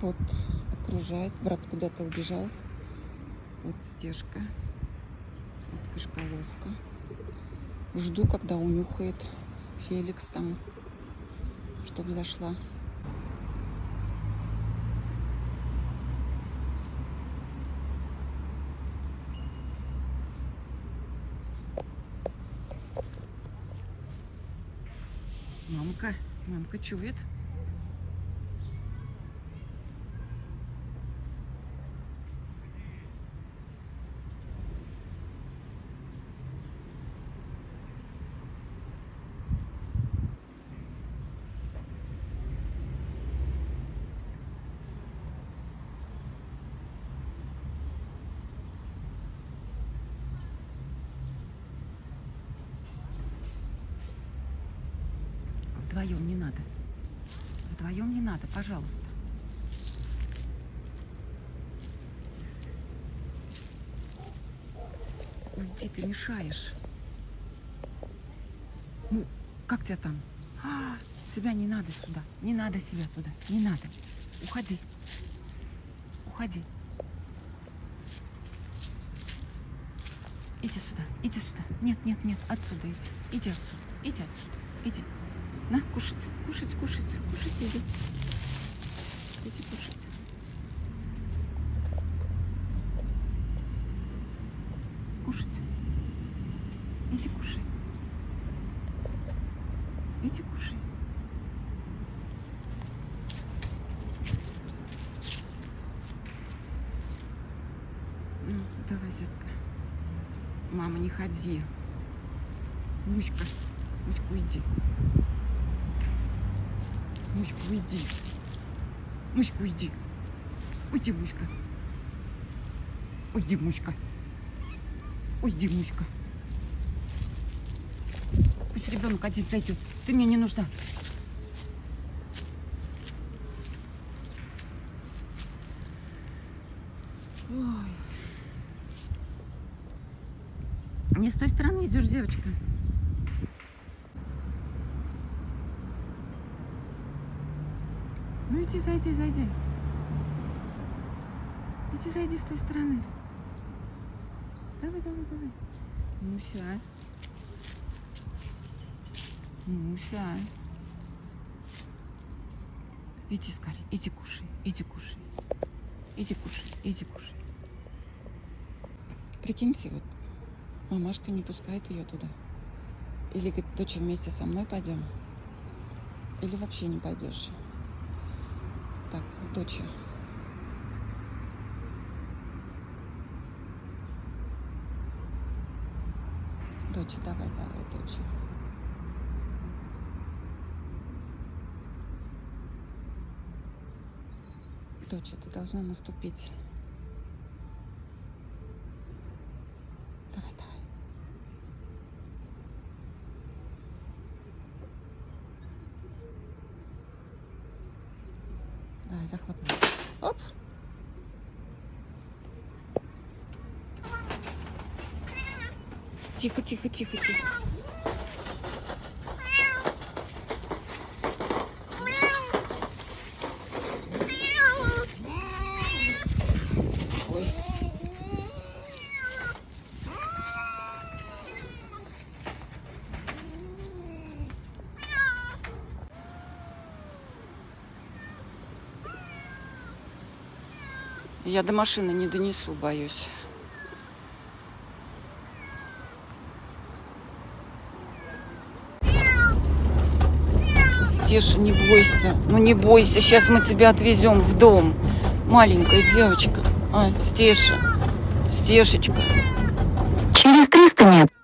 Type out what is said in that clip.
Вот окружает. Брат куда-то убежал. Вот стежка. Вот кашкаловка. Жду, когда унюхает Феликс там, чтобы зашла. Мамка чует. Вдвоем не надо. Вдвоем не надо, пожалуйста. Уйди, ты мешаешь. Ну, как тебя там? Тебя не надо сюда. Не надо себя туда. Не надо. Уходи. Уходи. Иди сюда. Иди сюда. Нет. Отсюда иди. Иди отсюда. Иди отсюда. Иди. На, кушать. Кушать. Иди. Иди кушать. Кушать. Иди кушай. Иди кушай. Ну, давай, детка. Мама, не ходи. Муська, уйди. Муська, уйди. Уйди, Муська. Уйди, Муська. Пусть ребенок один зайдет. Ты мне не нужна. Ой. Не с той стороны идешь, девочка. Ну иди, зайди. Иди, зайди с той стороны. Давай. Муся. Иди скорее, иди кушай. Прикиньте, вот мамашка не пускает ее туда. Или говорит, доча, вместе со мной пойдем. Или вообще не пойдешь. Так, доча. Доча, давай, доча. Доча, ты должна наступить. Давай. Давай, захлопни. Оп! Тихо. Ой. Я до машины не донесу, боюсь. Стеша, не бойся. Ну не бойся, сейчас мы тебя отвезем в дом. Маленькая девочка. Стеша. Стешечка. Через 300 метров.